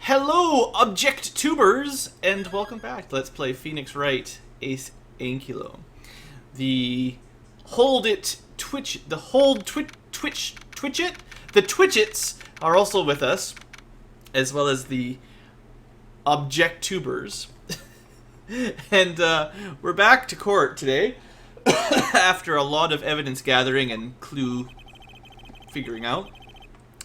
Hello, object tubers, and welcome back to Let's Play Phoenix Wright Ace Ankylo. The Twitchits are also with us, as well as the object tubers. And we're back to court today after a lot of evidence gathering and clue figuring out.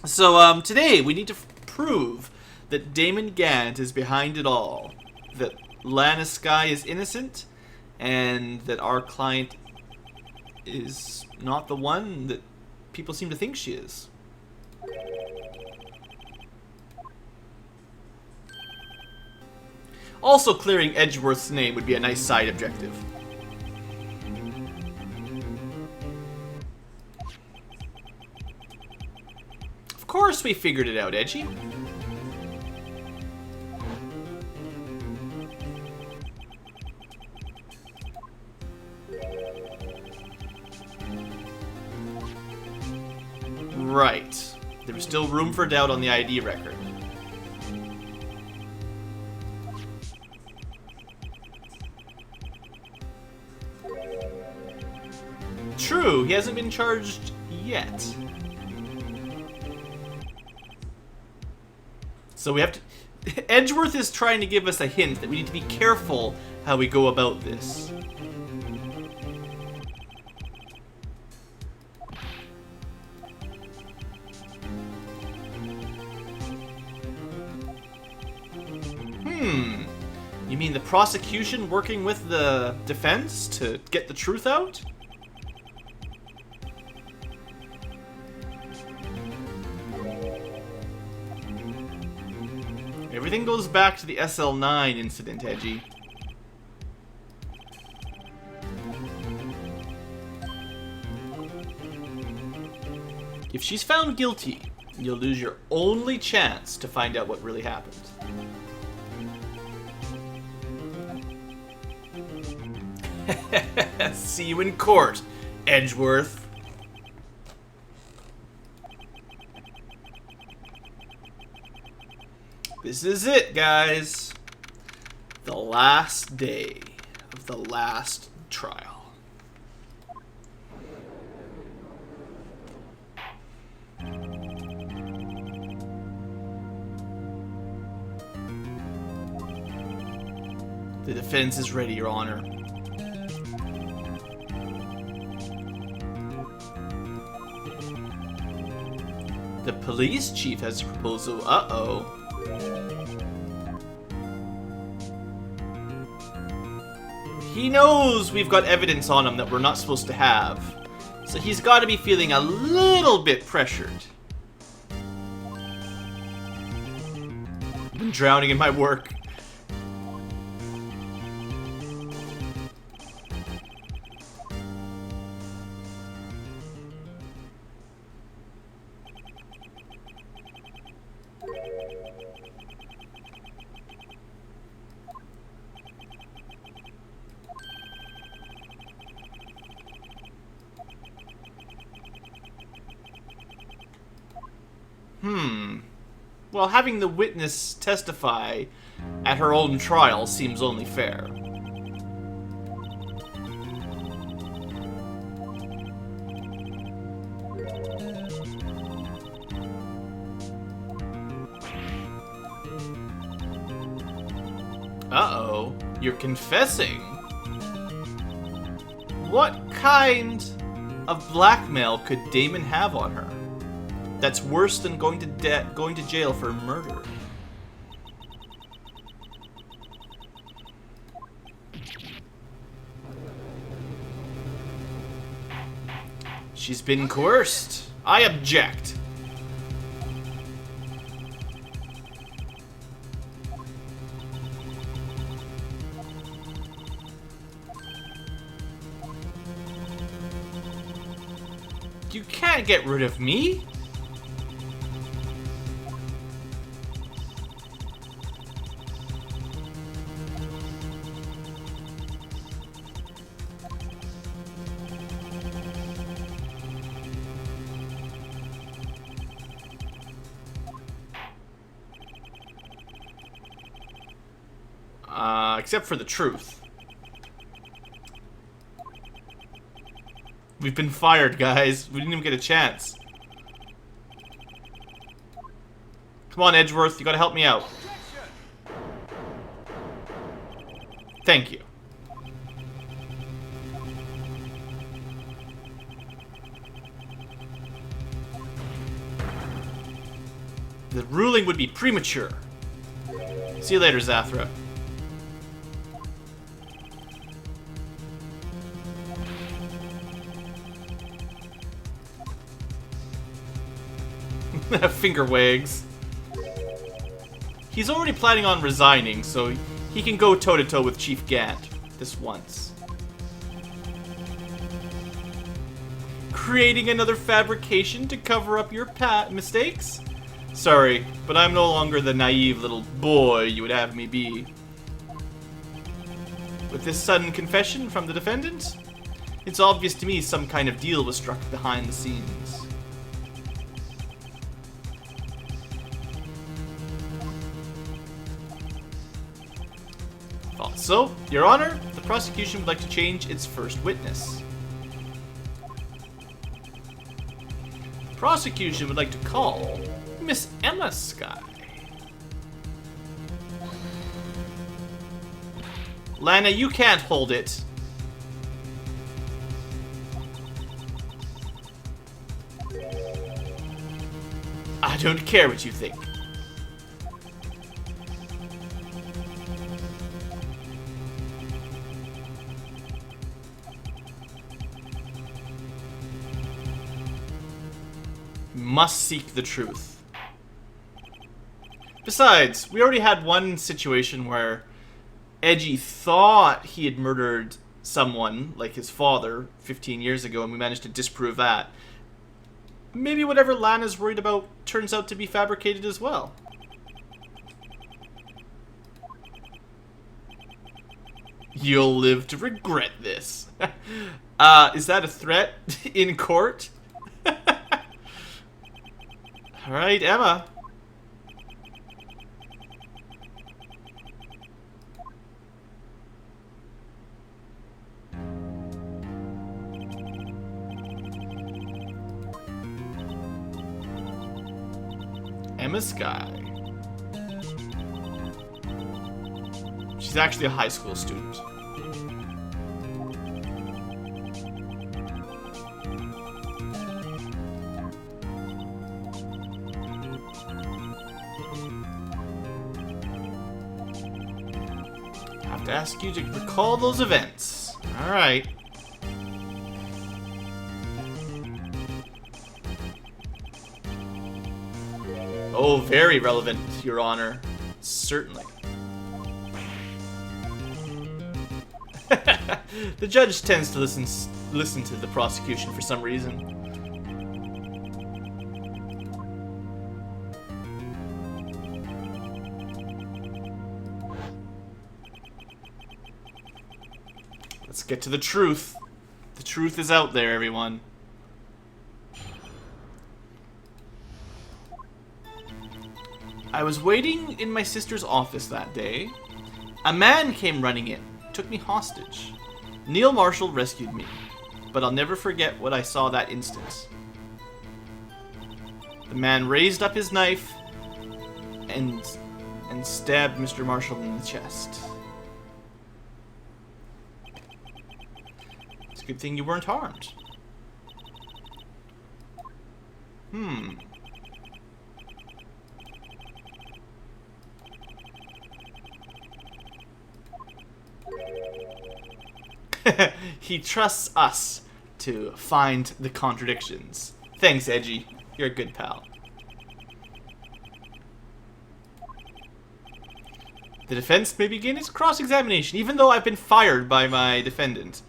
So today we need to prove that Damon Gant is behind it all, that Lana Skye is innocent, and that our client is not the one that people seem to think she is. Also, clearing Edgeworth's name would be a nice side objective. Of course we figured it out, Edgy. Right. There was still room for doubt on the ID record. True, he hasn't been charged yet. So we have to... Edgeworth is trying to give us a hint that we need to be careful how we go about this. You mean the prosecution working with the defense to get the truth out? Everything goes back to the SL9 incident, Edgy. If she's found guilty, you'll lose your only chance to find out what really happened. See you in court, Edgeworth. This is it, guys. The last day of the last trial. The defense is ready, Your Honor. The police chief has a proposal. Uh-oh. He knows we've got evidence on him that we're not supposed to have. So he's got to be feeling a little bit pressured. I'm drowning in my work. Well, having the witness testify at her own trial seems only fair. Uh-oh, you're confessing? What kind of blackmail could Damon have on her? That's worse than going to jail for murder. She's been coerced. I object. You can't get rid of me. except for the truth. We've been fired, guys. We didn't even get a chance. Come on, Edgeworth. You gotta help me out. Thank you. The ruling would be premature. See you later, Zathra. Finger wags. He's already planning on resigning, so he can go toe-to-toe with Chief Gant this once. Creating another fabrication to cover up your mistakes? Sorry, but I'm no longer the naive little boy you would have me be. With this sudden confession from the defendant, it's obvious to me some kind of deal was struck behind the scenes. Also, Your Honor, the prosecution would like to change its first witness. The prosecution would like to call Miss Emma Skye. Lana, you can't hold it. I don't care what you think. Must seek the truth. Besides, we already had one situation where Edgy thought he had murdered someone, like his father, 15 years ago, and we managed to disprove that. Maybe whatever Lana's worried about turns out to be fabricated as well. You'll live to regret this. Is that a threat in court? Alright, Emma. Emma Skye. She's actually a high school student. Have to ask you to recall those events. All right. Oh, very relevant, Your Honor. Certainly. The judge tends to listen to the prosecution for some reason. Let's get to the truth. The truth is out there, everyone. I was waiting in my sister's office that day. A man came running in, took me hostage. Neil Marshall rescued me, but I'll never forget what I saw that instant. The man raised up his knife and stabbed Mr. Marshall in the chest. It's a good thing you weren't harmed. He trusts us to find the contradictions. Thanks, Edgy. You're a good pal. The defense may begin its cross-examination, even though I've been fired by my defendant.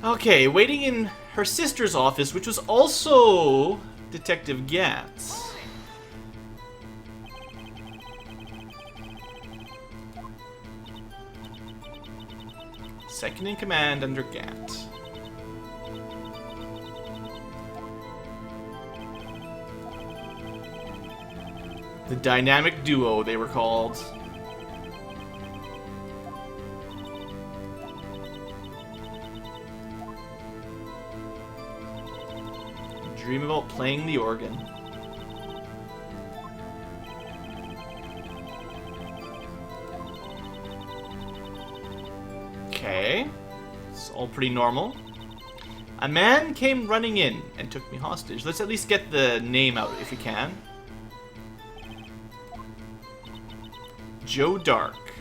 Okay, waiting in her sister's office, which was also Detective Gant's. Second in command under Gant. The dynamic duo, they were called. Dream about playing the organ. Okay. It's all pretty normal. A man came running in and took me hostage. Let's at least get the name out if we can. Joe Dark.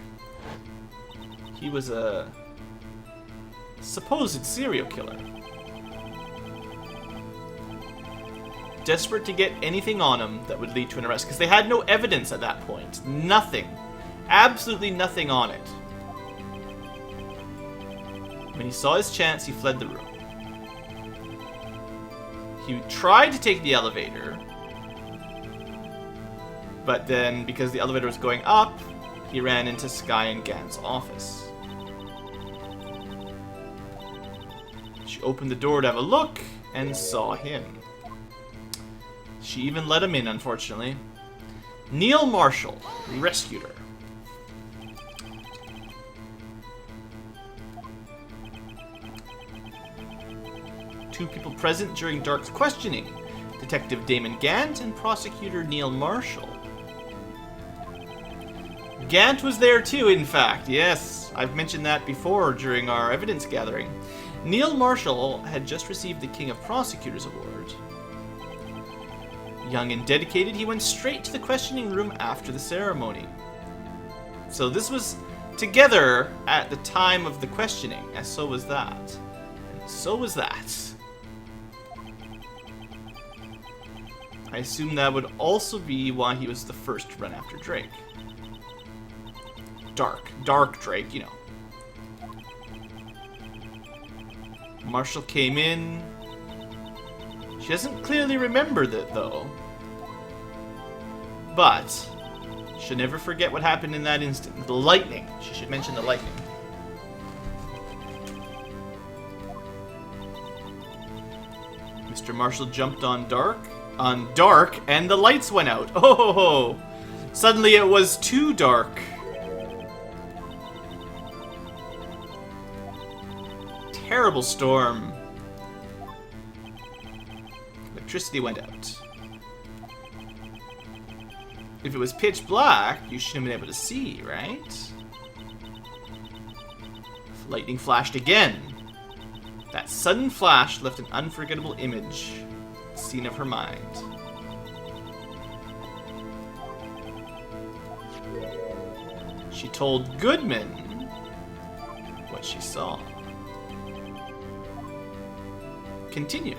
He was a supposed serial killer. Desperate to get anything on him that would lead to an arrest, because they had no evidence at that point. Nothing. Absolutely nothing on it. When he saw his chance, he fled the room. He tried to take the elevator, but then, because the elevator was going up, he ran into Skye and Gant's office. She opened the door to have a look, and saw him. She even let him in, unfortunately. Neil Marshall rescued her. Two people present during Dark's questioning. Detective Damon Gant and Prosecutor Neil Marshall. Gant was there too, in fact. Yes, I've mentioned that before during our evidence gathering. Neil Marshall had just received the King of Prosecutors Award. Young and dedicated, he went straight to the questioning room after the ceremony. So this was together at the time of the questioning, and so was that. And so was that. I assume that would also be why he was the first to run after Drake. Dark Drake, you know. Marshall came in. She doesn't clearly remember that, though. But she'll never forget what happened in that instant. The lightning. She should mention the lightning. Mr. Marshall jumped on Dark, and the lights went out. Oh! Suddenly it was too dark. Terrible storm. Electricity went out. If it was pitch black, you should have been able to see, right? Lightning flashed again. That sudden flash left an unforgettable image, scene of her mind. She told Goodman what she saw. Continue.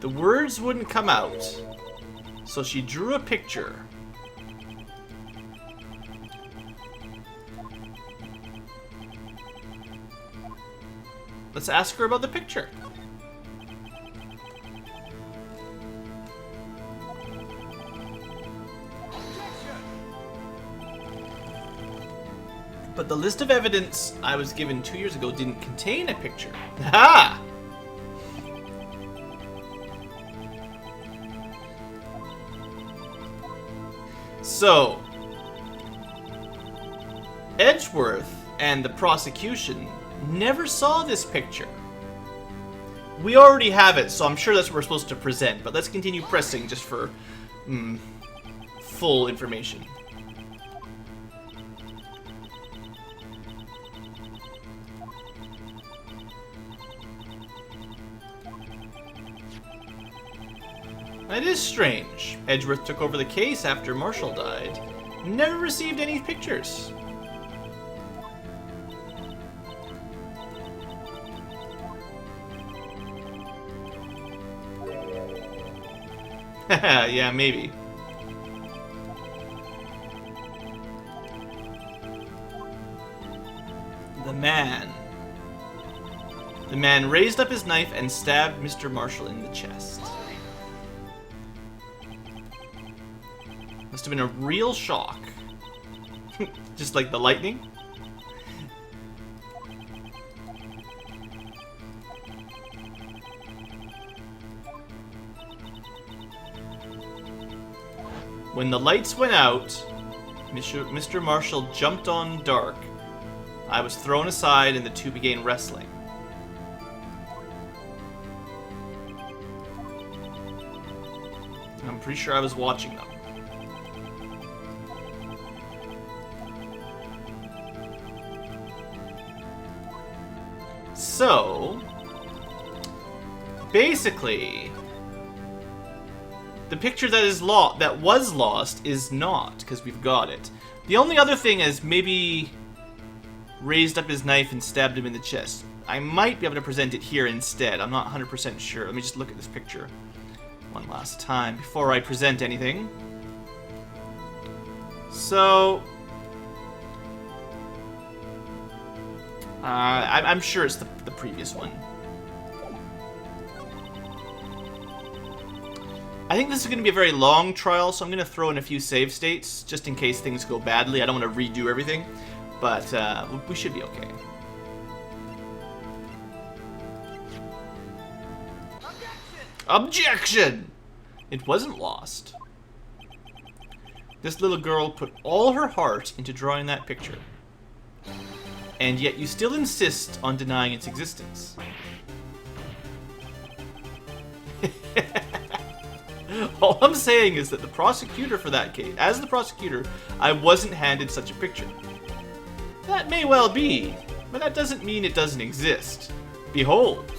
The words wouldn't come out, so she drew a picture. Let's ask her about the picture. But the list of evidence I was given 2 years ago didn't contain a picture. Ha! So, Edgeworth and the prosecution never saw this picture. We already have it, so I'm sure that's what we're supposed to present, but let's continue pressing just for full information. That is strange. Edgeworth took over the case after Marshall died. Never received any pictures. Yeah, maybe. The man. The man raised up his knife and stabbed Mr. Marshall in the chest. Must have been a real shock. Just like the lightning. When the lights went out, Mr. Marshall jumped on Dark. I was thrown aside and the two began wrestling. I'm pretty sure I was watching them. So, basically, the picture that was lost is not, because we've got it. The only other thing is maybe raised up his knife and stabbed him in the chest. I might be able to present it here instead. I'm not 100% sure. Let me just look at this picture one last time before I present anything. So, I'm sure it's the previous one. I think this is going to be a very long trial, so I'm going to throw in a few save states, just in case things go badly. I don't want to redo everything, but we should be okay. Objection! It wasn't lost. This little girl put all her heart into drawing that picture. And yet you still insist on denying its existence. All I'm saying is that the prosecutor for that case, as the prosecutor, I wasn't handed such a picture. That may well be, but that doesn't mean it doesn't exist. Behold.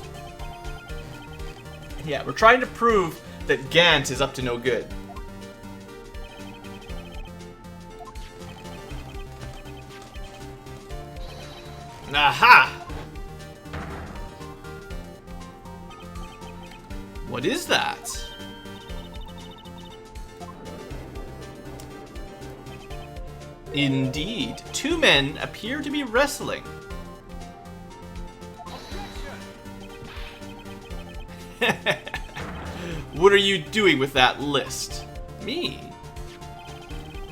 Yeah, we're trying to prove that Gant is up to no good. Aha! What is that? Indeed, two men appear to be wrestling. What are you doing with that list? Me?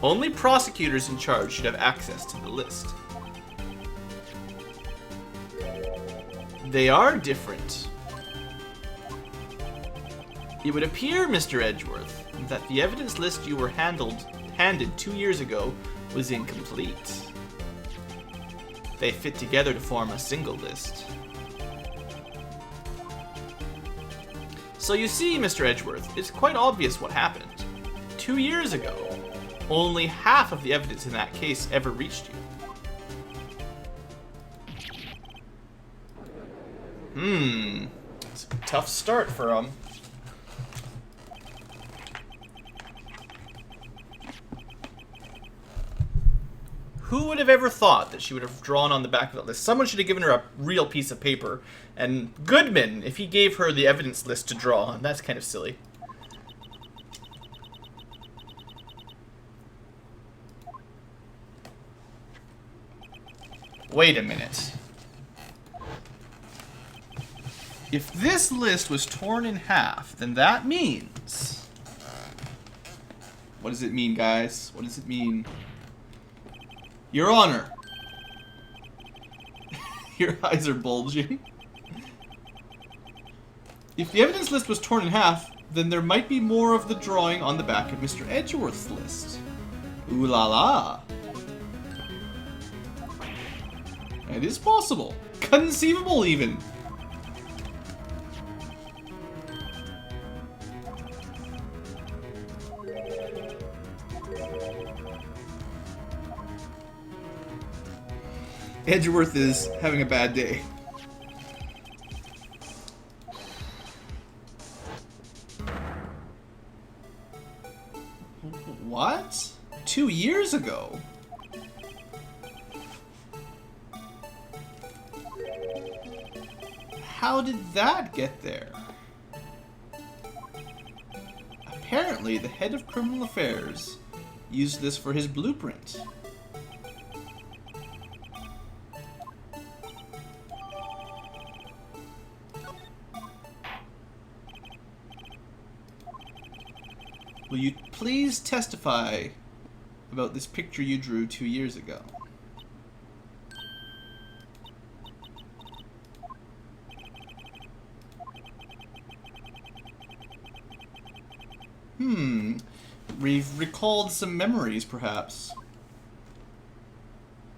Only prosecutors in charge should have access to the list. They are different. It would appear, Mr. Edgeworth, that the evidence list you were handed 2 years ago was incomplete. They fit together to form a single list. So you see, Mr. Edgeworth, it's quite obvious what happened. 2 years ago, only half of the evidence in that case ever reached you. It's a tough start for him. Who would have ever thought that she would have drawn on the back of that list? Someone should have given her a real piece of paper. And Goodman, if he gave her the evidence list to draw on, that's kind of silly. Wait a minute. If this list was torn in half, then that means... What does it mean, guys? What does it mean? Your Honor. Your eyes are bulging. If the evidence list was torn in half, then there might be more of the drawing on the back of Mr. Edgeworth's list. Ooh la la. It is possible. Conceivable, even. Edgeworth is having a bad day. What? 2 years ago? How did that get there? Apparently, the head of criminal affairs used this for his blueprint. Will you please testify about this picture you drew 2 years ago? We've recalled some memories, perhaps.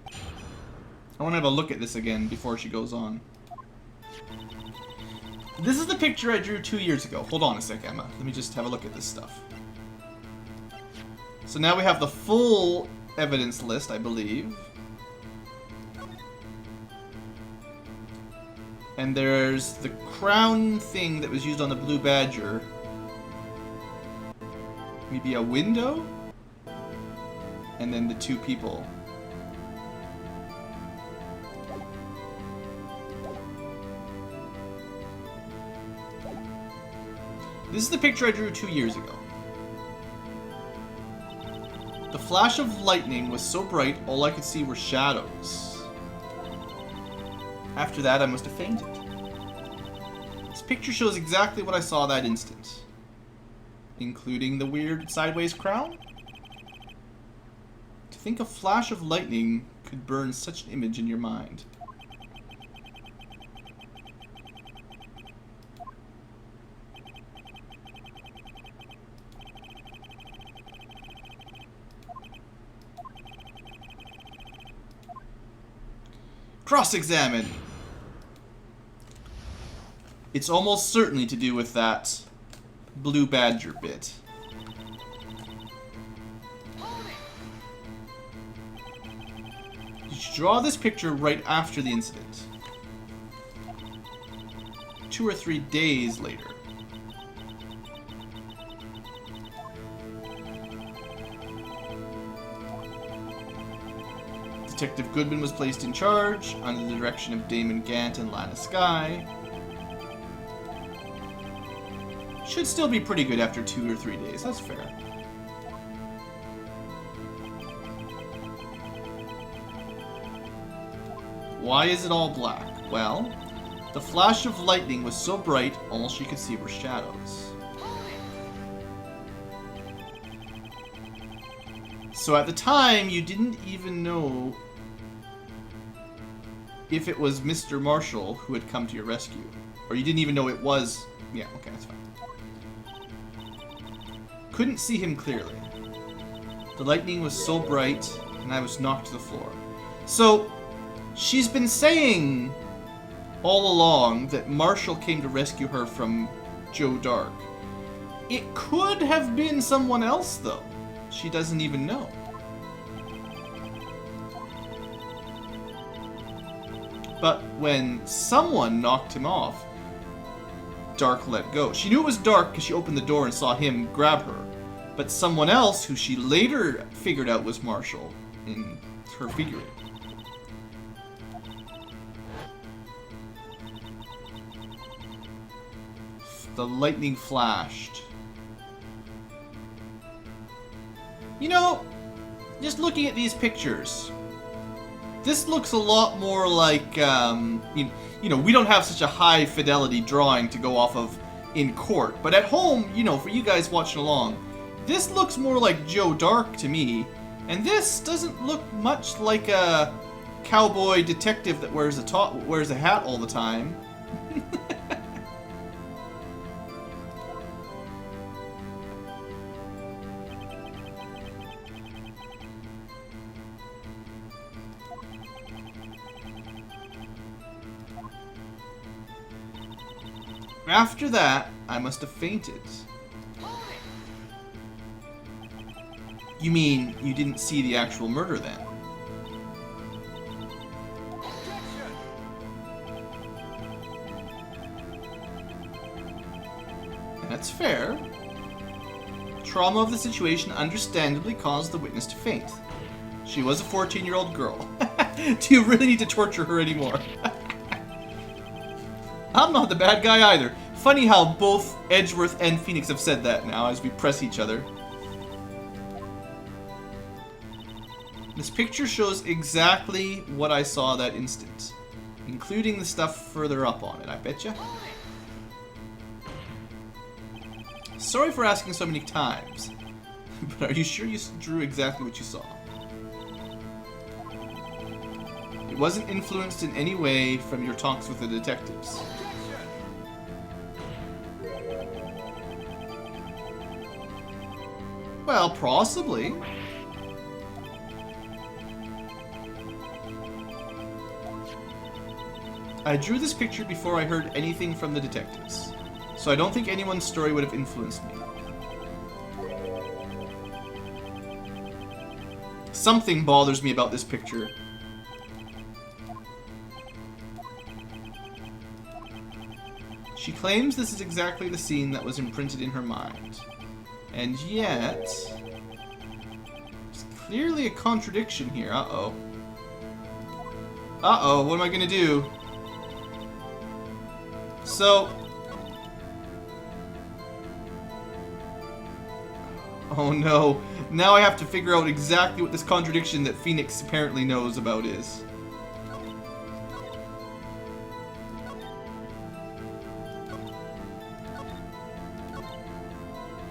I want to have a look at this again before she goes on. This is the picture I drew 2 years ago. Hold on a sec, Emma. Let me just have a look at this stuff. So now we have the full evidence list, I believe. And there's the crown thing that was used on the Blue Badger. Maybe a window? And then the 2 people. This is the picture I drew 2 years ago. The flash of lightning was so bright, all I could see were shadows. After that, I must have fainted. This picture shows exactly what I saw that instant. Including the weird sideways crown? To think a flash of lightning could burn such an image in your mind. Cross-examine! It's almost certainly to do with that Blue Badger bit. You should draw this picture right after the incident. 2 or 3 days later. Detective Goodman was placed in charge, under the direction of Damon Gant and Lana Skye. Should still be pretty good after 2 or 3 days, that's fair. Why is it all black? Well, the flash of lightning was so bright, all she could see were shadows. So at the time, you didn't even know if it was Mr. Marshall who had come to your rescue. Or you didn't even know it was... Yeah, okay, that's fine. Couldn't see him clearly. The lightning was so bright, and I was knocked to the floor. So, she's been saying all along that Marshall came to rescue her from Joe Dark. It could have been someone else, though. She doesn't even know. But when someone knocked him off, Dark let go. She knew it was Dark because she opened the door and saw him grab her. But someone else, who she later figured out was Marshall, in her figuring. The lightning flashed. You know, just looking at these pictures, this looks a lot more like, you know, we don't have such a high fidelity drawing to go off of in court. But at home, you know, for you guys watching along, this looks more like Joe Dark to me. And this doesn't look much like a cowboy detective that wears a hat all the time. After that, I must have fainted. You mean you didn't see the actual murder then? That's fair. Trauma of the situation understandably caused the witness to faint. She was a 14-year-old girl. Do you really need to torture her anymore? I'm not the bad guy either. Funny how both Edgeworth and Phoenix have said that now as we press each other. This picture shows exactly what I saw that instant, including the stuff further up on it, I betcha. Sorry for asking so many times. But are you sure you drew exactly what you saw? It wasn't influenced in any way from your talks with the detectives. Well, possibly. I drew this picture before I heard anything from the detectives, so I don't think anyone's story would have influenced me. Something bothers me about this picture. She claims this is exactly the scene that was imprinted in her mind. And yet... there's clearly a contradiction here. Uh-oh. Uh-oh, what am I gonna do? So... oh no. Now I have to figure out exactly what this contradiction that Phoenix apparently knows about is.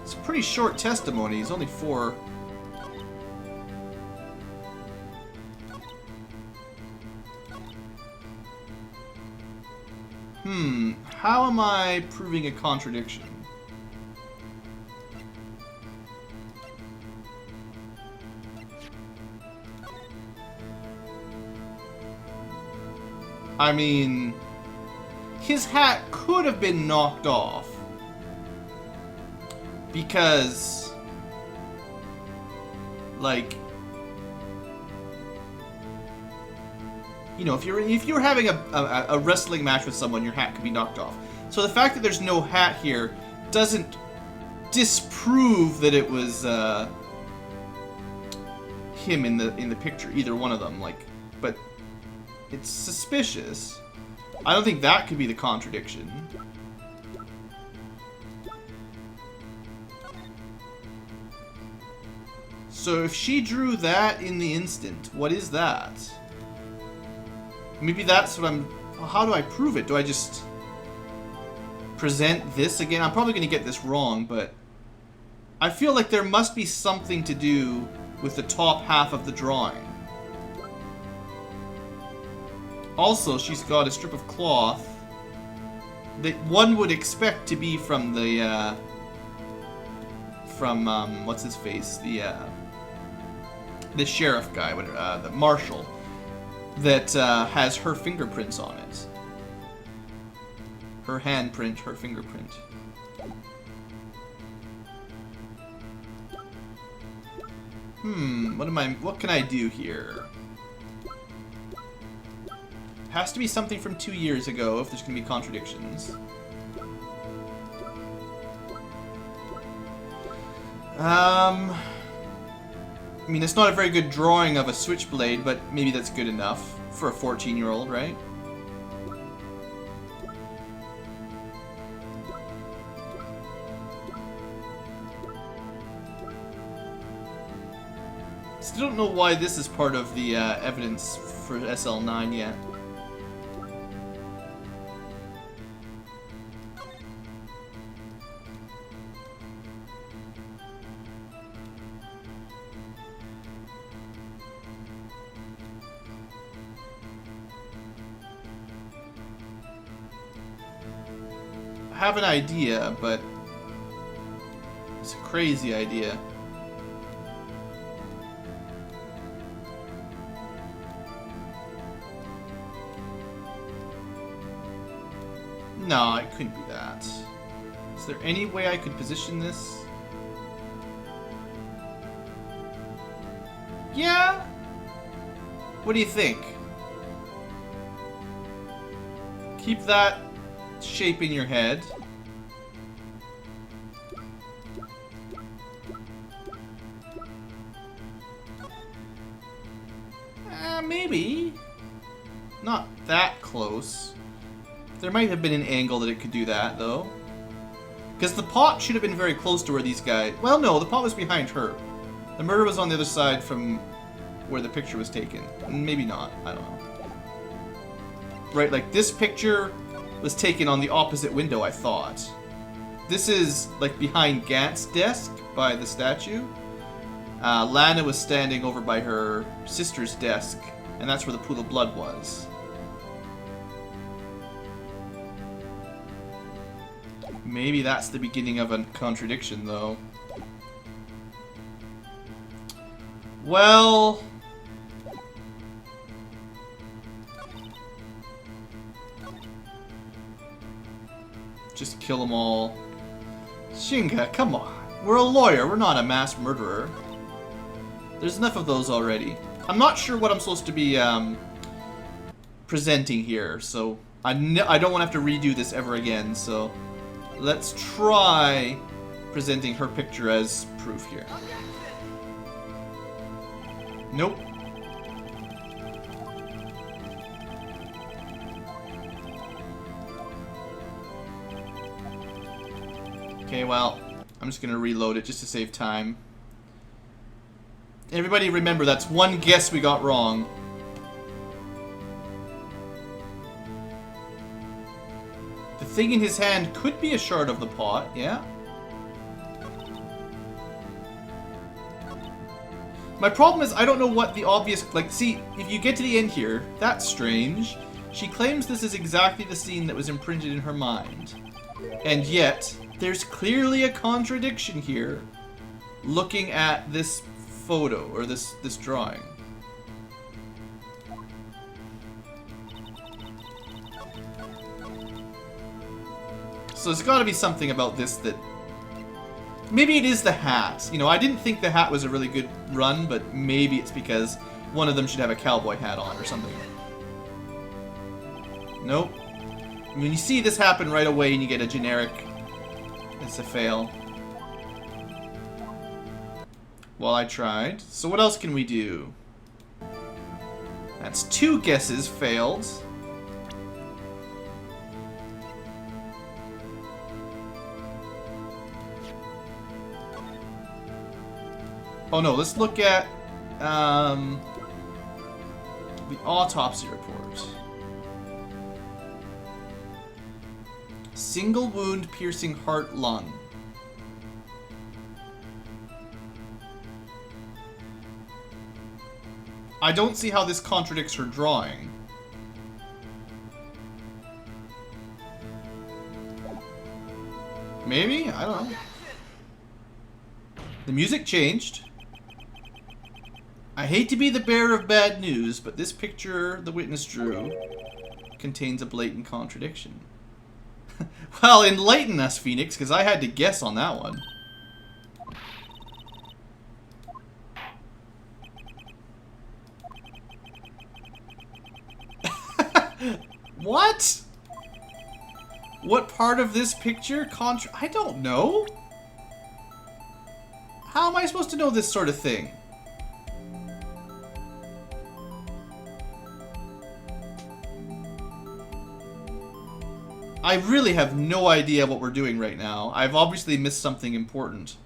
It's a pretty short testimony. It's only 4. How am I proving a contradiction? I mean, his hat could have been knocked off because, like, you know, if you're having a wrestling match with someone, your hat could be knocked off. So the fact that there's no hat here doesn't disprove that it was him in the picture, either one of them. Like, but it's suspicious. I don't think that could be the contradiction. So if she drew that in the instant, what is that? Maybe that's what I'm... how do I prove it? Do I just present this again? I'm probably going to get this wrong, but I feel like there must be something to do with the top half of the drawing. Also, she's got a strip of cloth that one would expect to be from the, what's his face? The sheriff guy, the marshal, that has her fingerprints on it. Her handprint, her fingerprint. What can I do here? Has to be something from 2 years ago if there's going to be contradictions. I mean, it's not a very good drawing of a switchblade, but maybe that's good enough for a 14-year-old, right? Still don't know why this is part of the evidence for SL9 yet. I have an idea, but it's a crazy idea. No, it couldn't be that. Is there any way I could position this? Yeah? What do you think? Keep that shape in your head. Maybe. Not that close. There might have been an angle that it could do that, though. Because the pot should have been very close to where these guys... Well, no, the pot was behind her. The murder was on the other side from where the picture was taken. Maybe not. I don't know. Right, like, this picture was taken on the opposite window, I thought. This is, like, behind Gant's desk by the statue. Lana was standing over by her sister's desk, and that's where the pool of blood was. Maybe that's the beginning of a contradiction, though. Well... just kill them all. Shinga, come on. We're a lawyer, we're not a mass murderer. There's enough of those already. I'm not sure what I'm supposed to be presenting here, so I don't want to have to redo this ever again, so let's try presenting her picture as proof here. Nope. Okay, well, I'm just going to reload it just to save time. Everybody remember, that's one guess we got wrong. The thing in his hand could be a shard of the pot, yeah? My problem is I don't know what the obvious... like, see, if you get to the end here, that's strange. She claims this is exactly the scene that was imprinted in her mind. And yet, there's clearly a contradiction here looking at this photo, or this drawing. So there's got to be something about this that... maybe it is the hat. You know, I didn't think the hat was a really good run, but maybe it's because one of them should have a cowboy hat on or something. Nope. When you see this happen right away and you get a generic, it's a fail. Well, I tried. So what else can we do? That's 2 guesses failed. Oh no, let's look at the autopsy report. Single wound piercing heart lung. I don't see how this contradicts her drawing. Maybe? I don't know. The music changed. I hate to be the bearer of bad news, but this picture the witness drew contains a blatant contradiction. Well, enlighten us, Phoenix, because I had to guess on that one. What? What part of this picture I don't know. How am I supposed to know this sort of thing? I really have no idea what we're doing right now. I've obviously missed something important.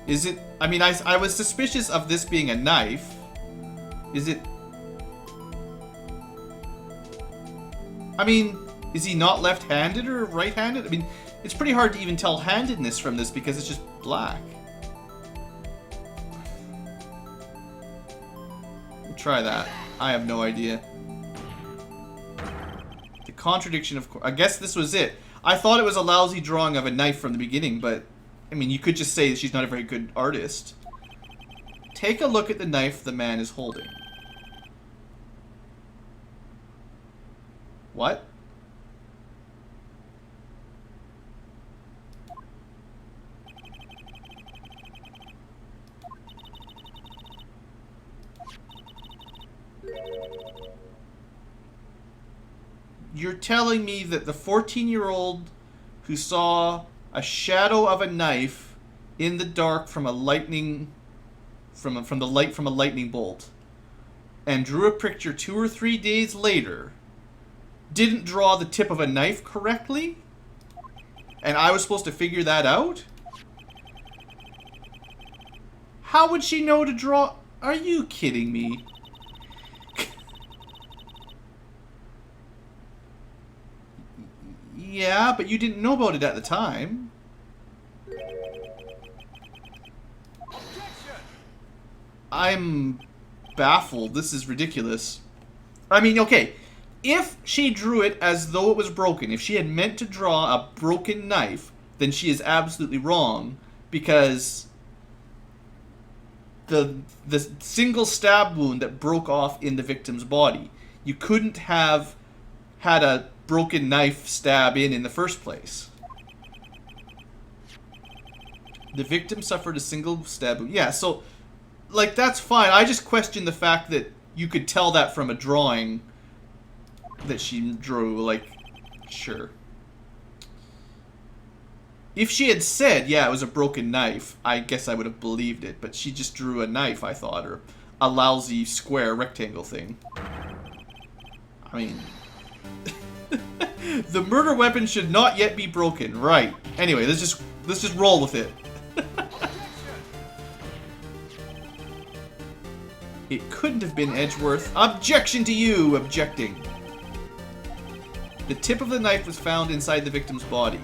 Is it... I mean, I was suspicious of this being a knife. Is it... I mean, is he not left-handed or right-handed? I mean, it's pretty hard to even tell handedness from this because it's just black. We'll try that. I have no idea. The contradiction of... I guess this was it. I thought it was a lousy drawing of a knife from the beginning, but... I mean, you could just say she's not a very good artist. Take a look at the knife the man is holding. What? You're telling me that the 14-year-old who saw a shadow of a knife in the dark from a lightning... from the light from a lightning bolt and drew a picture 2 or 3 days later didn't draw the tip of a knife correctly? And I was supposed to figure that out? How would she know to draw... Are you kidding me? Yeah, but you didn't know about it at the time. I'm baffled. This is ridiculous. I mean, okay, if she drew it as though it was broken, if she had meant to draw a broken knife, then she is absolutely wrong, because the single stab wound that broke off in the victim's body, you couldn't have had a broken knife stab in the first place. The victim suffered a single stab wound. Yeah, so, like, that's fine. I just question the fact that you could tell that from a drawing that she drew. Like, sure. If she had said, yeah, it was a broken knife, I guess I would have believed it. But she just drew a knife, I thought, or a lousy square rectangle thing. I mean... The murder weapon should not yet be broken. Right. Anyway, let's just roll with it. It couldn't have been Edgeworth. Objection to you! Objecting. The tip of the knife was found inside the victim's body.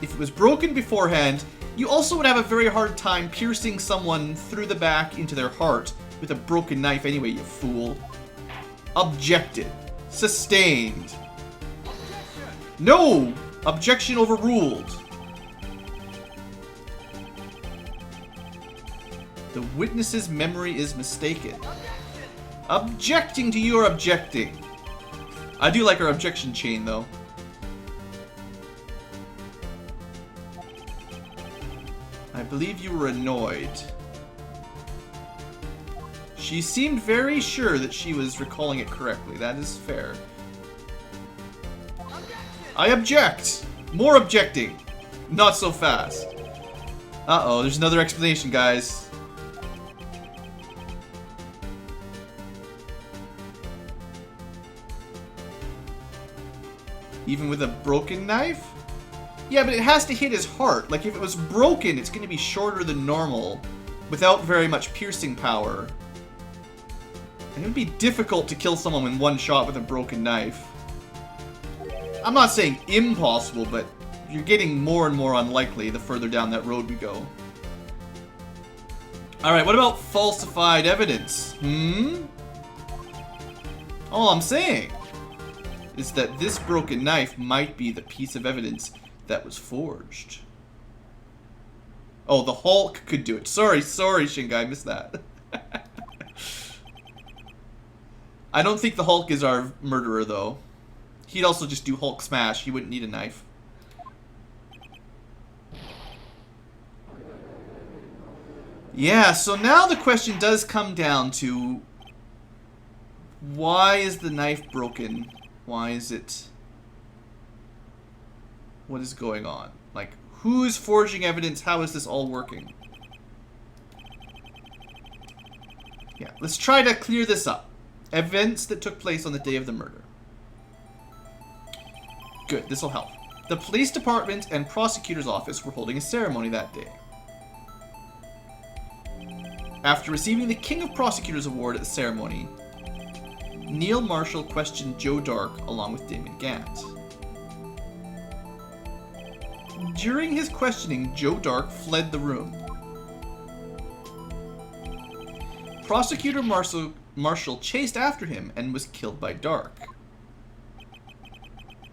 If it was broken beforehand, you also would have a very hard time piercing someone through the back into their heart with a broken knife anyway, you fool. Objected. Sustained. No! Objection overruled. The witness's memory is mistaken. Objecting to your objecting. I do like our objection chain, though. I believe you were annoyed. She seemed very sure that she was recalling it correctly. That is fair. I object! More objecting! Not so fast. Uh-oh, there's another explanation, guys. Even with a broken knife? Yeah, but it has to hit his heart. Like, if it was broken, it's going to be shorter than normal, without very much piercing power. And it would be difficult to kill someone in one shot with a broken knife. I'm not saying impossible, but you're getting more and more unlikely the further down that road we go. Alright, what about falsified evidence? All I'm saying is that this broken knife might be the piece of evidence that was forged. Oh, the Hulk could do it. Sorry, Shingai, I missed that. I don't think the Hulk is our murderer, though. He'd also just do Hulk smash. He wouldn't need a knife. Yeah, so now the question does come down to... why is the knife broken? Why is it... what is going on? Like, who's forging evidence? How is this all working? Yeah, let's try to clear this up. Events that took place on the day of the murder. Good, this will help. The police department and prosecutor's office were holding a ceremony that day. After receiving the King of Prosecutors Award at the ceremony, Neil Marshall questioned Joe Dark along with Damon Gant. During his questioning, Joe Dark fled the room. Prosecutor Marshall chased after him and was killed by Dark.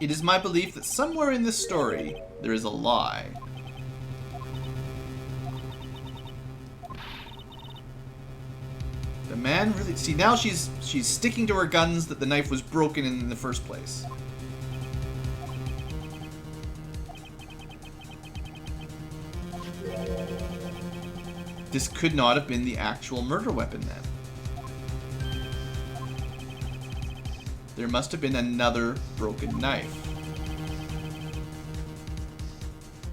It is my belief that somewhere in this story, there is a lie. The man really... see, now she's sticking to her guns that the knife was broken in the first place. This could not have been the actual murder weapon then. There must have been another broken knife.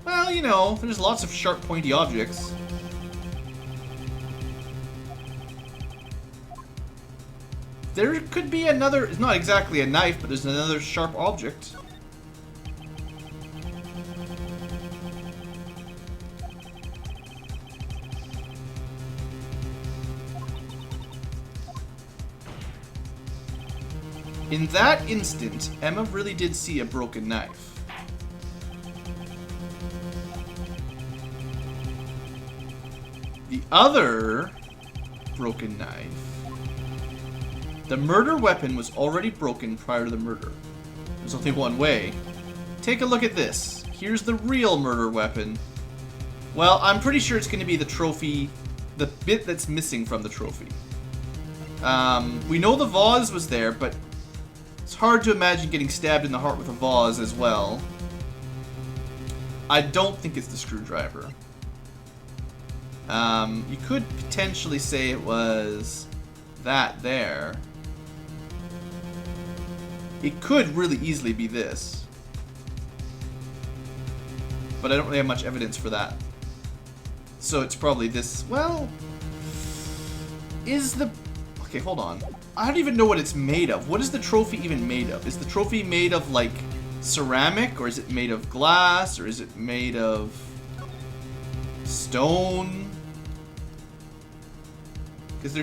Well, you know, there's lots of sharp, pointy objects. There could be another... it's not exactly a knife, but there's another sharp object. In that instant, Emma really did see a broken knife. The other broken knife. The murder weapon was already broken prior to the murder. There's only one way. Take a look at this. Here's the real murder weapon. Well, I'm pretty sure it's going to be the trophy, the bit that's missing from the trophy. We know the vase was there, but it's hard to imagine getting stabbed in the heart with a vase as well. I don't think it's the screwdriver. You could potentially say it was that there. It could really easily be this. But I don't really have much evidence for that. So it's probably this. Well, is the... Okay, hold on. I don't even know what it's made of. What is the trophy even made of? Is the trophy made of, like, ceramic? Or is it made of glass? Or is it made of stone? Because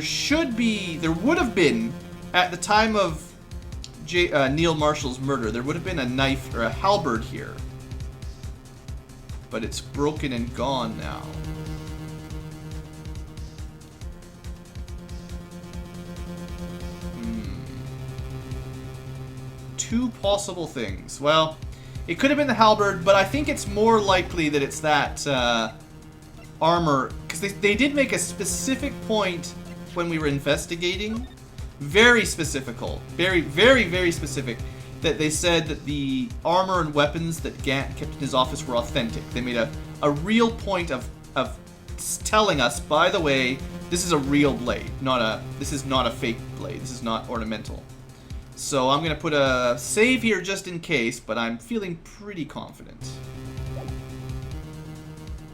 there would have been, at the time of Neil Marshall's murder, there would have been a knife or a halberd here. But it's broken and gone now. Two possible things. Well, it could have been the halberd, but I think it's more likely that it's that armor, because they did make a specific point when we were investigating, very specific, very specific, that they said that the armor and weapons that Gant kept in his office were authentic. They made a real point of telling us, by the way, this is a real blade, this is not a fake blade, this is not ornamental. So I'm going to put a save here just in case, but I'm feeling pretty confident.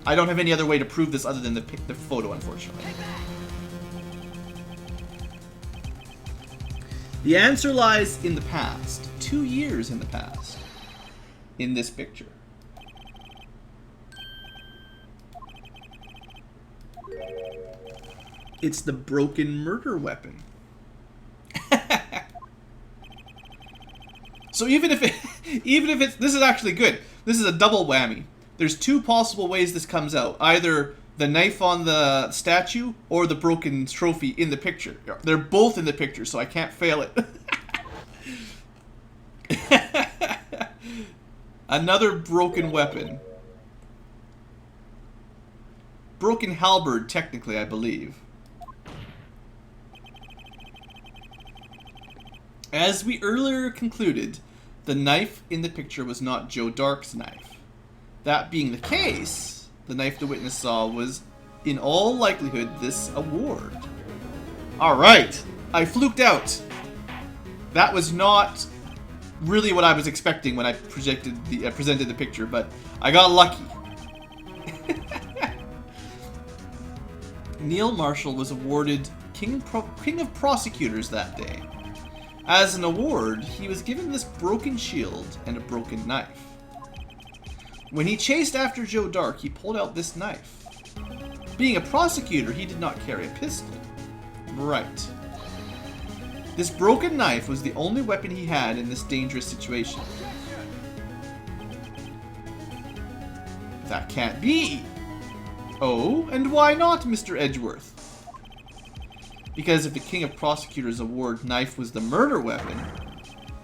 I don't have any other way to prove this other than the photo, unfortunately. The answer lies in the past. 2 years in the past. In this picture. It's the broken murder weapon. So even if it's, this is actually good. This is a double whammy. There's two possible ways this comes out. Either the knife on the statue or the broken trophy in the picture. They're both in the picture, so I can't fail it. Another broken weapon. Broken halberd, technically, I believe. As we earlier concluded, the knife in the picture was not Joe Dark's knife. That being the case, the knife the witness saw was, in all likelihood, this award. Alright, I fluked out. That was not really what I was expecting when I presented the picture, but I got lucky. Neil Marshall was awarded King of Prosecutors that day. As an award, he was given this broken shield and a broken knife. When he chased after Joe Dark, he pulled out this knife. Being a prosecutor, he did not carry a pistol. Right. This broken knife was the only weapon he had in this dangerous situation. That can't be. Oh, and why not, Mr. Edgeworth? Because if the King of Prosecutors award knife was the murder weapon,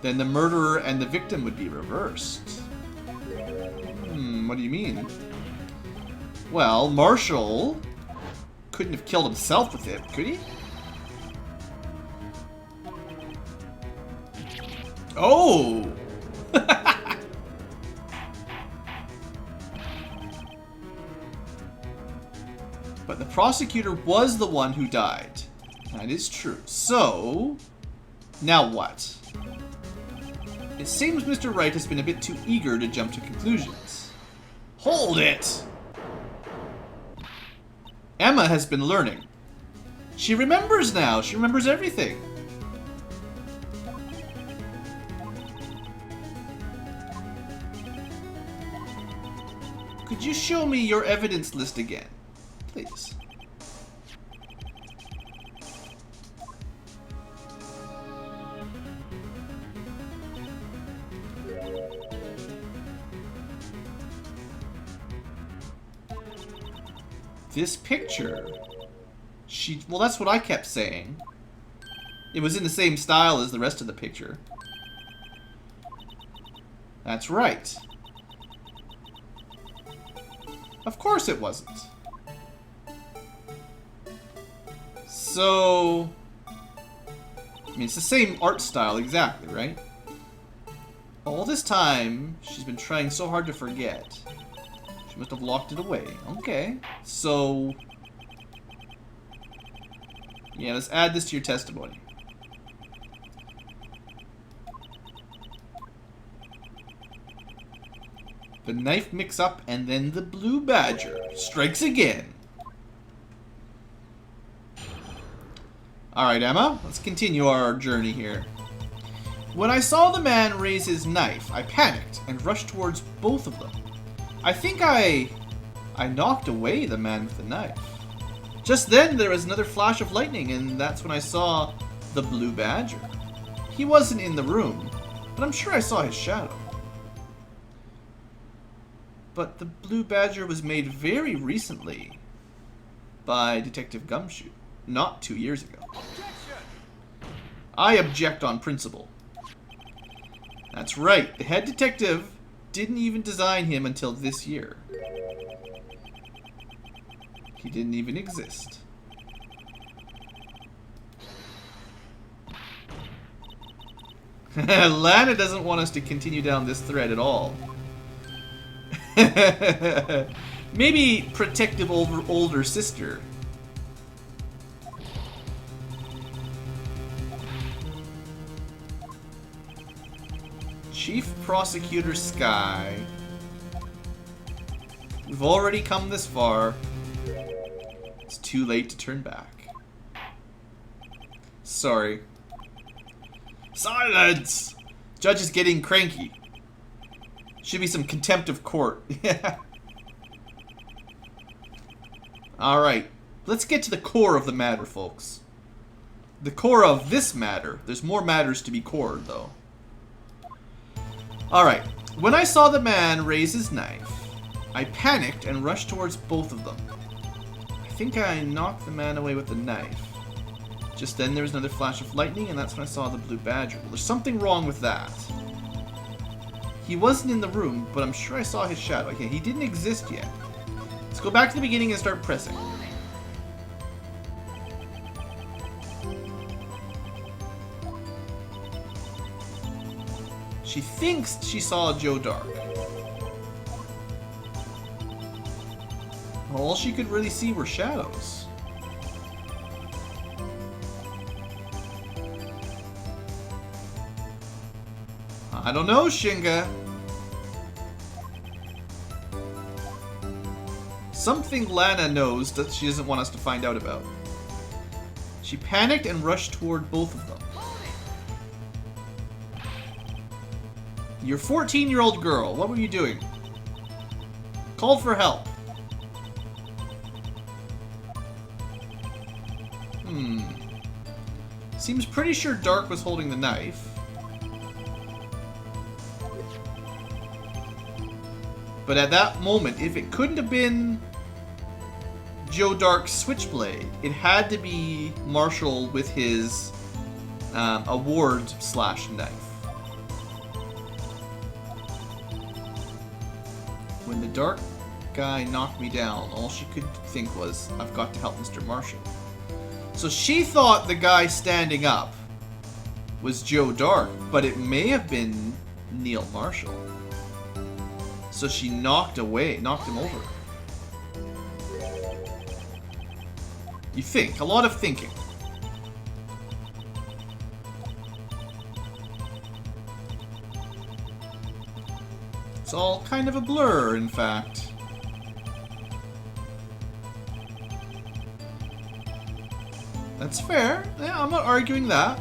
then the murderer and the victim would be reversed. What do you mean? Well, Marshall couldn't have killed himself with it, could he? Oh! But the prosecutor was the one who died. That is true. So, now what? It seems Mr. Wright has been a bit too eager to jump to conclusions. Hold it! Emma has been learning. She remembers now. She remembers everything. Could you show me your evidence list again, please? This picture... Well, that's what I kept saying. It was in the same style as the rest of the picture. That's right. Of course it wasn't. So... I mean, it's the same art style exactly, right? All this time, she's been trying so hard to forget. She must have locked it away. Okay. So... yeah, let's add this to your testimony. The knife mix-up, and then the blue badger strikes again. Alright, Emma, let's continue our journey here. When I saw the man raise his knife, I panicked and rushed towards both of them. I think I knocked away the man with the knife. Just then, there was another flash of lightning, and that's when I saw the blue badger. He wasn't in the room, but I'm sure I saw his shadow. But the blue badger was made very recently by Detective Gumshoe, not 2 years ago. I object on principle. That's right, the head detective didn't even design him until this year. He didn't even exist. Lana doesn't want us to continue down this thread at all. Maybe protective older sister. Chief Prosecutor Sky. We've already come this far. It's too late to turn back. Sorry. Silence! Judge is getting cranky. Should be some contempt of court. Yeah. Alright. Let's get to the core of the matter, folks. The core of this matter. There's more matters to be cored, though. Alright. When I saw the man raise his knife, I panicked and rushed towards both of them. I think I knocked the man away with the knife. Just then there was another flash of lightning, and that's when I saw the blue badger. Well, there's something wrong with that. He wasn't in the room, but I'm sure I saw his shadow. Okay, he didn't exist yet. Let's go back to the beginning and start pressing. She thinks she saw Joe Dark. All she could really see were shadows. I don't know, Shinga. Something Lana knows that she doesn't want us to find out about. She panicked and rushed toward both of them. You're a 14-year-old girl. What were you doing? Called for help. Seems pretty sure Dark was holding the knife. But at that moment, if it couldn't have been Joe Dark's switchblade, it had to be Marshall with his award/knife. When the Dark guy knocked me down, all she could think was, I've got to help Mr. Marshall. So she thought the guy standing up was Joe Dark, but it may have been Neil Marshall. So she knocked him over. You think, a lot of thinking. It's all kind of a blur, in fact. That's fair. Yeah, I'm not arguing that.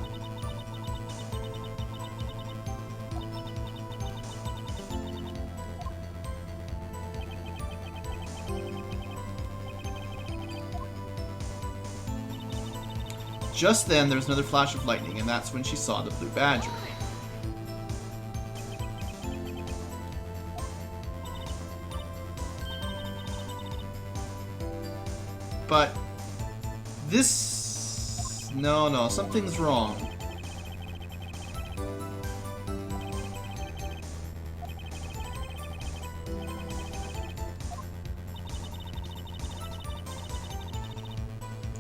Just then, there was another flash of lightning, and that's when she saw the blue badger. but this... No, something's wrong.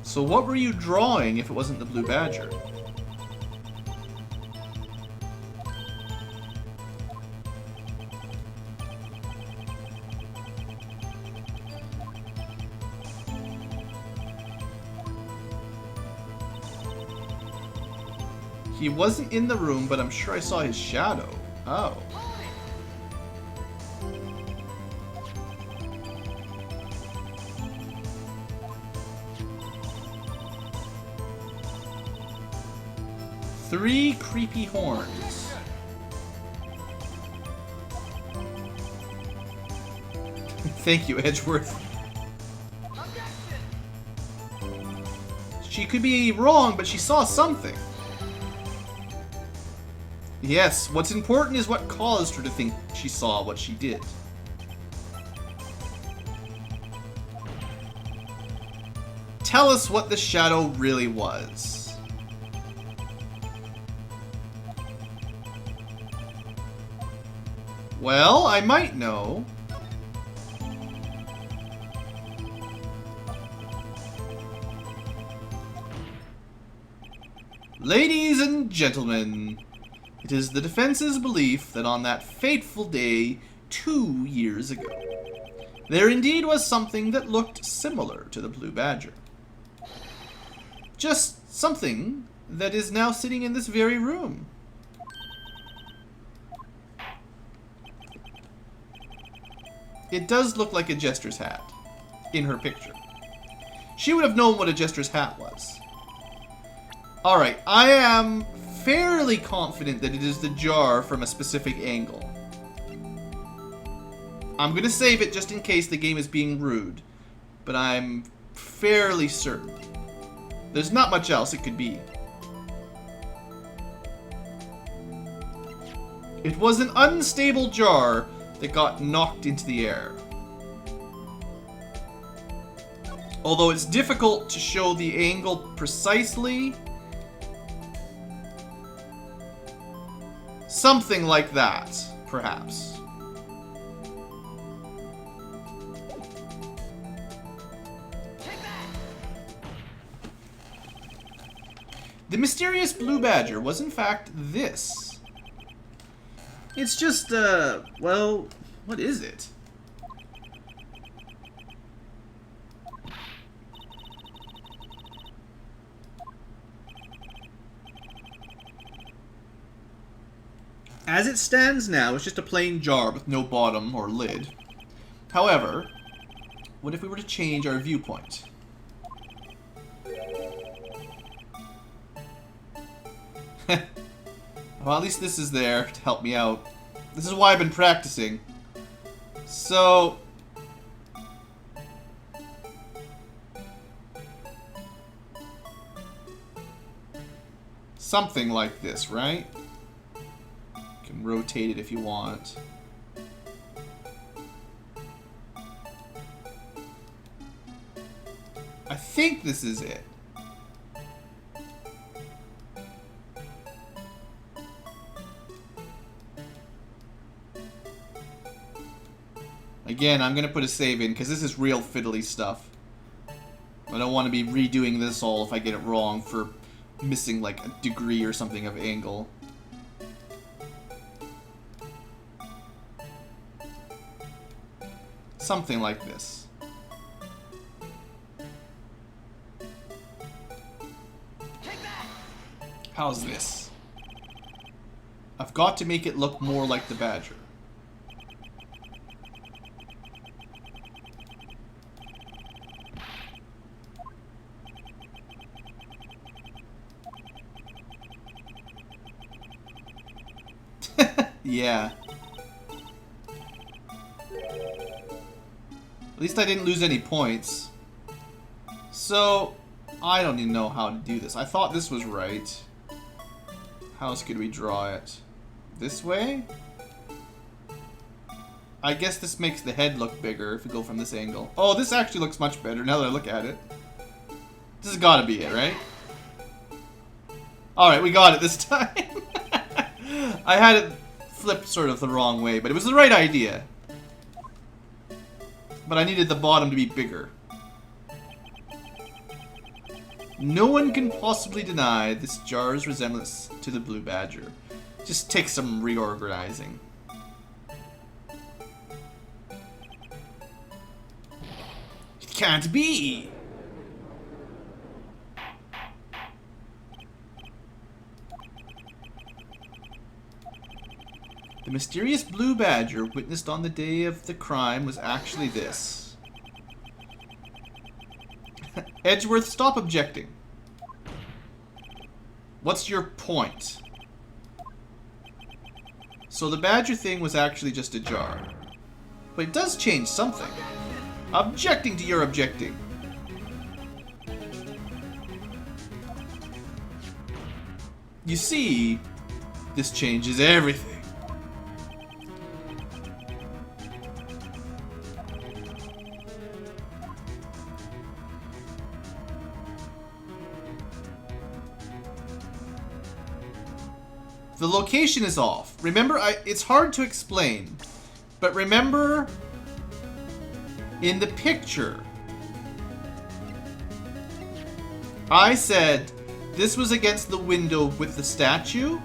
So what were you drawing if it wasn't the blue badger? He wasn't in the room, but I'm sure I saw his shadow. Oh. Three creepy horns. Thank you, Edgeworth. She could be wrong, but she saw something. Yes, what's important is what caused her to think she saw what she did. Tell us what the shadow really was. Well, I might know. Ladies and gentlemen, it is the defense's belief that on that fateful day 2 years ago, there indeed was something that looked similar to the blue badger. Just something that is now sitting in this very room. It does look like a jester's hat in her picture. She would have known what a jester's hat was. Alright, I am fairly confident that it is the jar from a specific angle. I'm going to save it just in case the game is being rude, but I'm fairly certain. There's not much else it could be. It was an unstable jar that got knocked into the air. Although it's difficult to show the angle precisely, something like that, perhaps. The mysterious blue badger was in fact this. It's just, well, what is it? As it stands now, it's just a plain jar with no bottom or lid. However, what if we were to change our viewpoint? Well, at least this is there to help me out. This is why I've been practicing. So... something like this, right? You can rotate it if you want. I think this is it. Again, I'm going to put a save in because this is real fiddly stuff. I don't want to be redoing this all if I get it wrong for missing like a degree or something of angle. Something like this. How's this? I've got to make it look more like the badger. Yeah. At least I didn't lose any points. So, I don't even know how to do this. I thought this was right. How else could we draw it? This way? I guess this makes the head look bigger if we go from this angle. Oh, this actually looks much better now that I look at it. has gotta be it, right? Alright, we got it this time. I had it flipped sort of the wrong way, but it was the right idea. But I needed the bottom to be bigger. No one can possibly deny this jar's resemblance to the blue badger. Just take some reorganizing. It can't be! The mysterious blue badger witnessed on the day of the crime was actually this. Edgeworth, stop objecting. What's your point? So the badger thing was actually just a jar. But it does change something. Objecting to your objecting. You see, this changes everything. The location is off. Remember, it's hard to explain, but remember in the picture, I said this was against the window with the statue,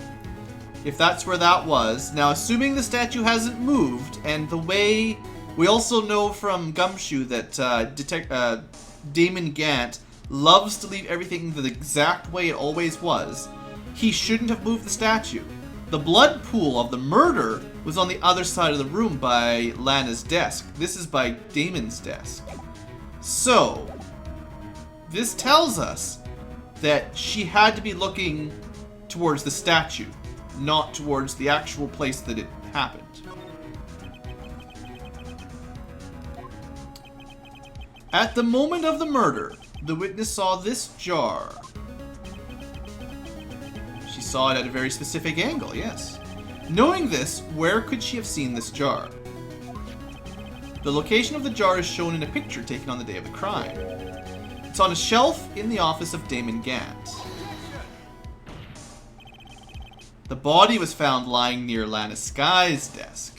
if that's where that was. Now, assuming the statue hasn't moved, and the way we also know from Gumshoe that Damon Gant loves to leave everything the exact way it always was, he shouldn't have moved the statue. The blood pool of the murder was on the other side of the room by Lana's desk. This is by Damon's desk. So, this tells us that she had to be looking towards the statue, not towards the actual place that it happened. At the moment of the murder, the witness saw this jar. She saw it at a very specific angle, yes. Knowing this, where could she have seen this jar? The location of the jar is shown in a picture taken on the day of the crime. It's on a shelf in the office of Damon Gant. The body was found lying near Lana Sky's desk.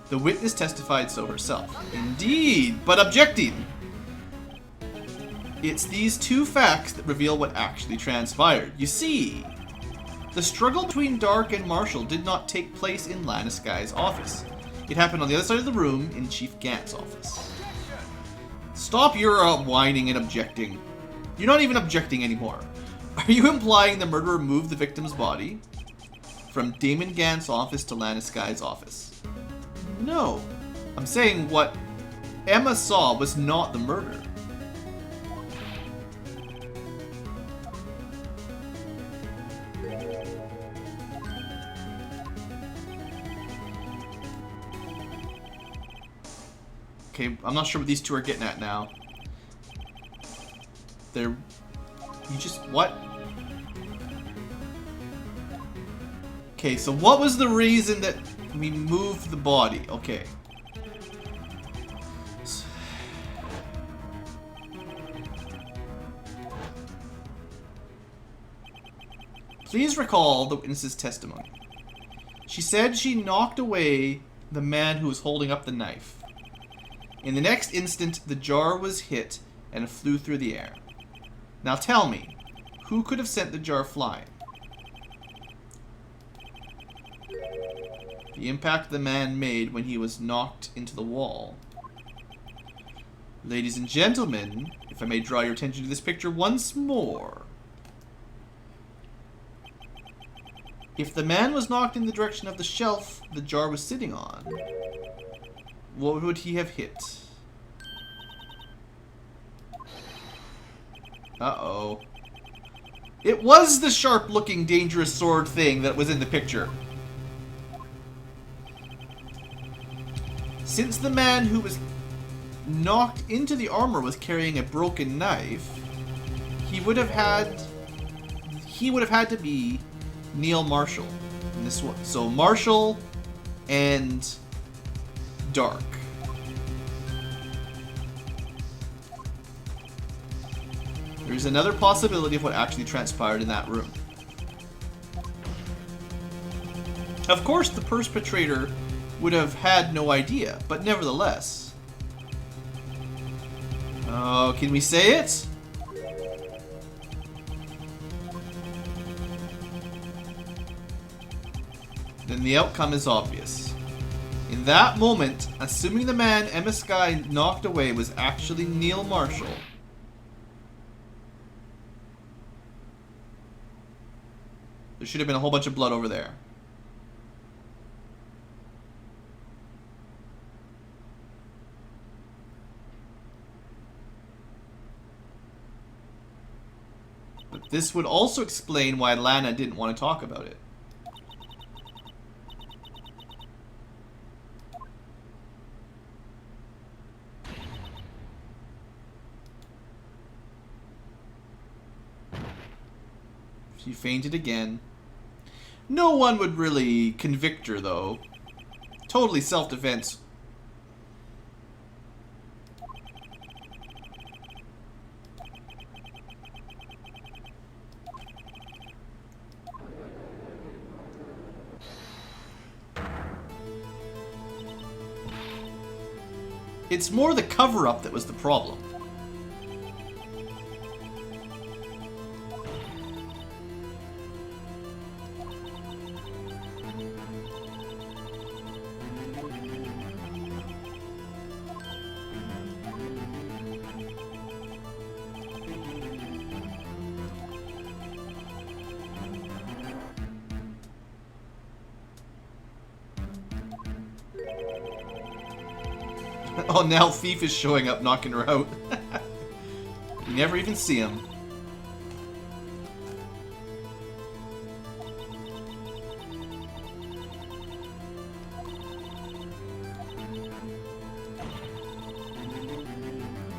The witness testified so herself. Indeed, but objecting. It's these two facts that reveal what actually transpired. You see, the struggle between Dark and Marshall did not take place in Lana Sky's office. It happened on the other side of the room in Chief Gant's office. Stop your whining and objecting. You're not even objecting anymore. Are you implying the murderer moved the victim's body from Damon Gant's office to Lana Sky's office? No. I'm saying what Emma saw was not the murder. Okay, I'm not sure what these two are getting at now. You just, what? Okay, so what was the reason that we moved the body? Okay. Please recall the witness's testimony. She said she knocked away the man who was holding up the knife. In the next instant, the jar was hit and flew through the air. Now tell me, who could have sent the jar flying? The impact the man made when he was knocked into the wall. Ladies and gentlemen, if I may draw your attention to this picture once more. If the man was knocked in the direction of the shelf the jar was sitting on, what would he have hit? Uh-oh. It was the sharp-looking, dangerous sword thing that was in the picture. Since the man who was knocked into the armor was carrying a broken knife, he would have had to be Neil Marshall in this one. So Marshall and Dark. There is another possibility of what actually transpired in that room. Of course, the perpetrator would have had no idea, but nevertheless. Oh, can we say it? Then the outcome is obvious. In that moment, assuming the man Emma Skye knocked away was actually Neil Marshall, there should have been a whole bunch of blood over there. But this would also explain why Lana didn't want to talk about it. She fainted again. No one would really convict her, though. Totally self-defense. It's more the cover-up that was the problem. Oh, now Thief is showing up, knocking her out. You never even see him.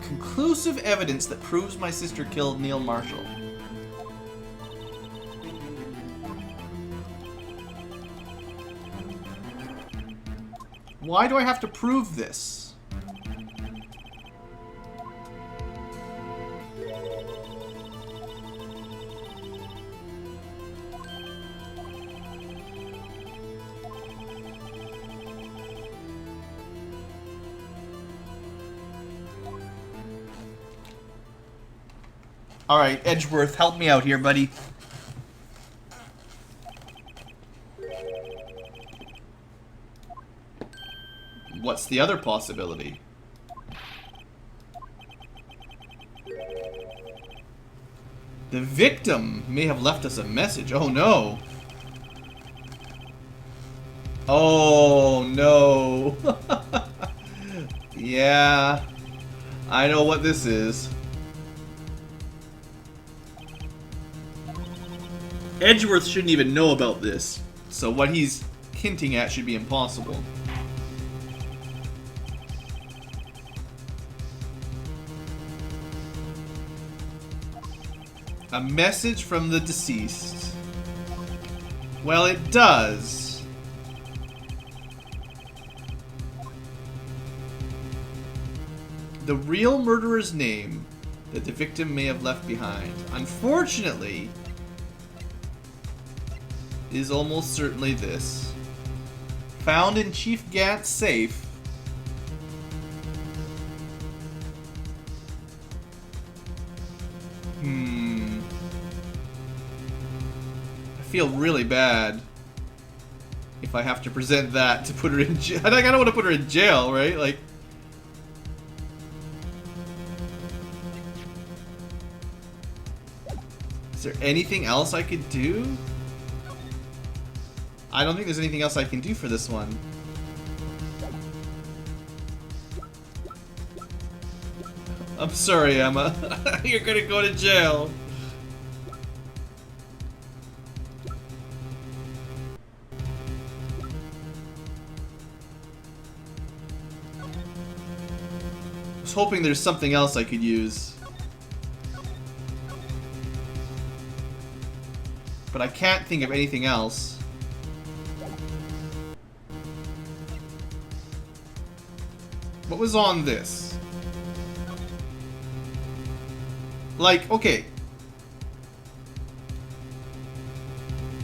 Conclusive evidence that proves my sister killed Neil Marshall. Why do I have to prove this? Alright, Edgeworth, help me out here, buddy. What's the other possibility? The victim may have left us a message. Oh no. Oh no. Yeah. I know what this is. Edgeworth shouldn't even know about this, so what he's hinting at should be impossible. A message from the deceased. Well, it does. The real murderer's name that the victim may have left behind, unfortunately, is almost certainly this. Found in Chief Gant's safe. I feel really bad if I have to present that to put her in jail. Like, I don't want to put her in jail, right? Like, is there anything else I could do? I don't think there's anything else I can do for this one. I'm sorry, Emma. You're gonna go to jail. I was hoping there's something else I could use. But I can't think of anything else. What was on this? Like, okay.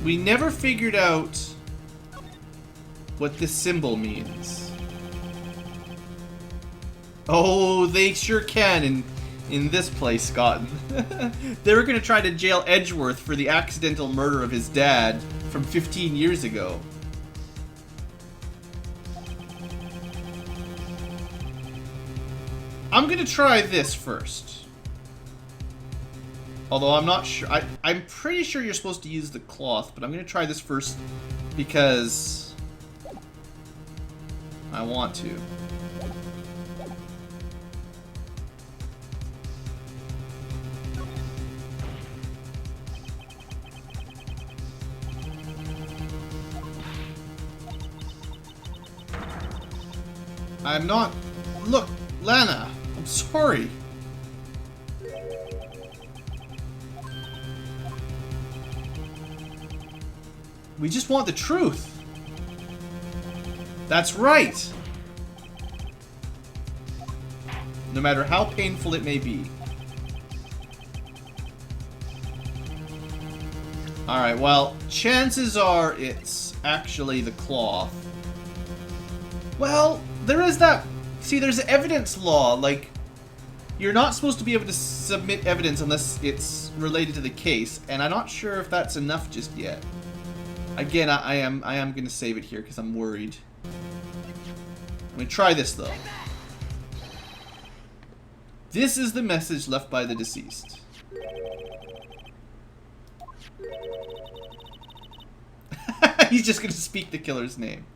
We never figured out what this symbol means. Oh, they sure can in this place, Scott. They were going to try to jail Edgeworth for the accidental murder of his dad from 15 years ago. I'm going to try this first. Although I'm not sure. I'm pretty sure you're supposed to use the cloth, but I'm going to try this first because I want to. I'm not... Look, Lana, I'm sorry. We just want the truth. That's right. No matter how painful it may be. Alright, well, chances are it's actually the cloth. Well, there is that... See, there's an evidence law, like... You're not supposed to be able to submit evidence unless it's related to the case, and I'm not sure if that's enough just yet. Again, I am going to save it here because I'm worried. I'm going to try this, though. This is the message left by the deceased. He's just going to speak the killer's name.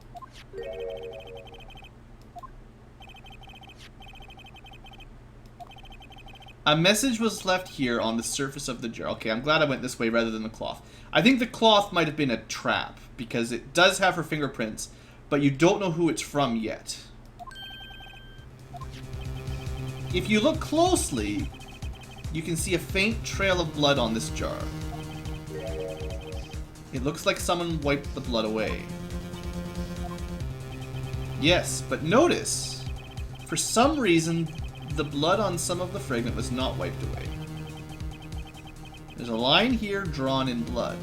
A message was left here on the surface of the jar. Okay, I'm glad I went this way rather than the cloth. I think the cloth might have been a trap, because it does have her fingerprints, but you don't know who it's from yet. If you look closely, you can see a faint trail of blood on this jar. It looks like someone wiped the blood away. Yes, but notice, for some reason, the blood on some of the fragment was not wiped away. There's a line here drawn in blood.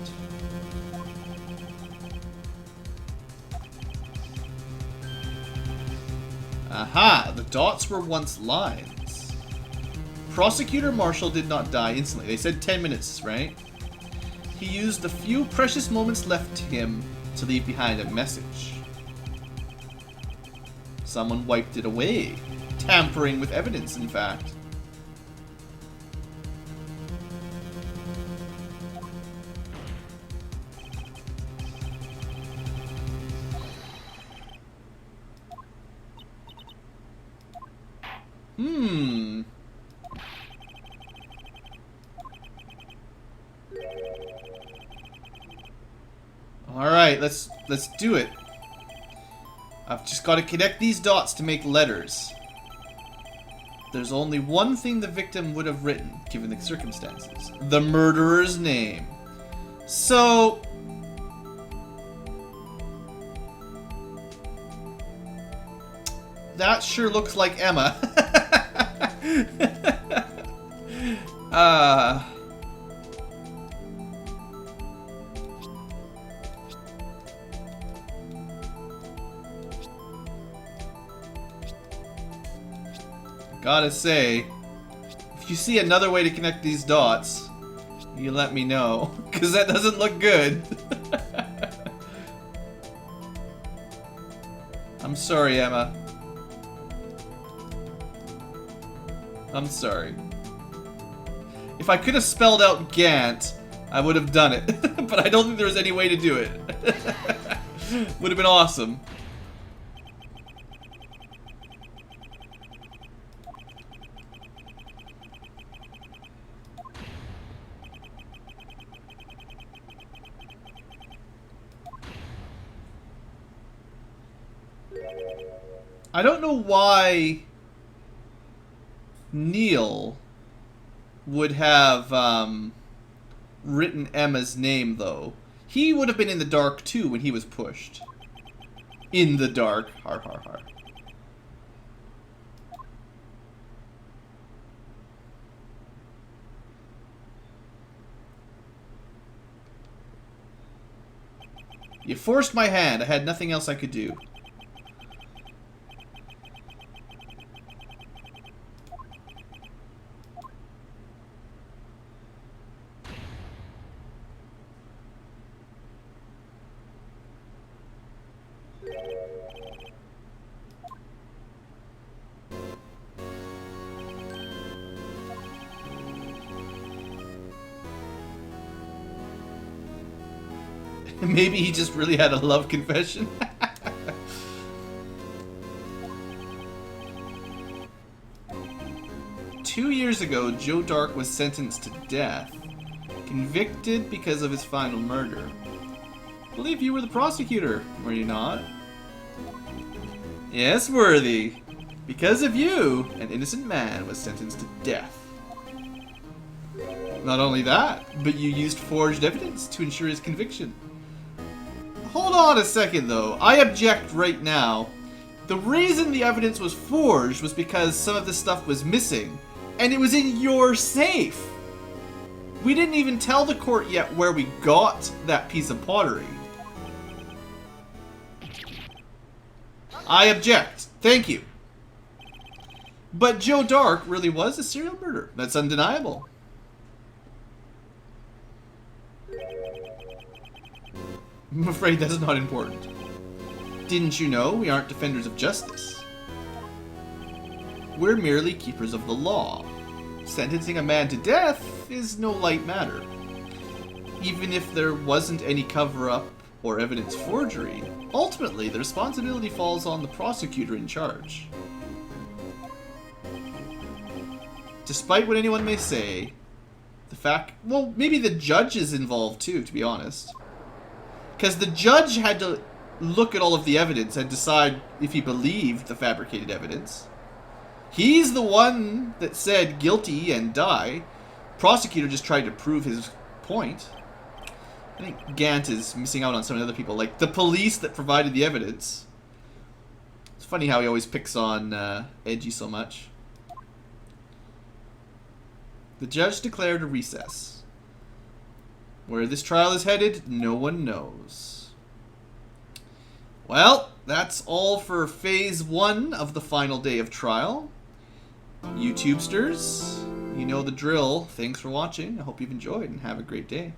Aha! The dots were once lines. Prosecutor Marshall did not die instantly. They said 10 minutes, right? He used the few precious moments left to him to leave behind a message. Someone wiped it away. Tampering with evidence, in fact. Alright, let's do it. I've just got to connect these dots to make letters. There's only one thing the victim would have written, given the circumstances. The murderer's name. So... that sure looks like Emma. Gotta say, if you see another way to connect these dots, you let me know, because that doesn't look good. I'm sorry, Emma. I'm sorry. If I could have spelled out Gant, I would have done it, but I don't think there was any way to do it. Would have been awesome. I don't know why Neil would have written Emma's name, though. He would have been in the dark, too, when he was pushed. In the dark. Har, har, har. You forced my hand. I had nothing else I could do. Maybe he just really had a love confession. 2 years ago, Joe Dark was sentenced to death, convicted because of his final murder. I believe you were the prosecutor, were you not? Yes, Worthy. Because of you, an innocent man was sentenced to death. Not only that, but you used forged evidence to ensure his conviction. Hold on a second, though. I object right now. The reason the evidence was forged was because some of the stuff was missing, and it was in your safe. We didn't even tell the court yet where we got that piece of pottery. I object. Thank you. But Joe Dark really was a serial murderer. That's undeniable. I'm afraid that's not important. Didn't you know we aren't defenders of justice? We're merely keepers of the law. Sentencing a man to death is no light matter. Even if there wasn't any cover-up or evidence forgery, ultimately the responsibility falls on the prosecutor in charge. Despite what anyone may say, the fact... well, maybe the judge is involved too, to be honest. Because the judge had to look at all of the evidence and decide if he believed the fabricated evidence. He's the one that said guilty and die. Prosecutor just tried to prove his point. I think Gant is missing out on some other people, like the police that provided the evidence. It's funny how he always picks on Edgy so much. The judge declared a recess. Where this trial is headed, no one knows. Well, that's all for phase 1 of the final day of trial. YouTubesters, you know the drill. Thanks for watching. I hope you've enjoyed and have a great day.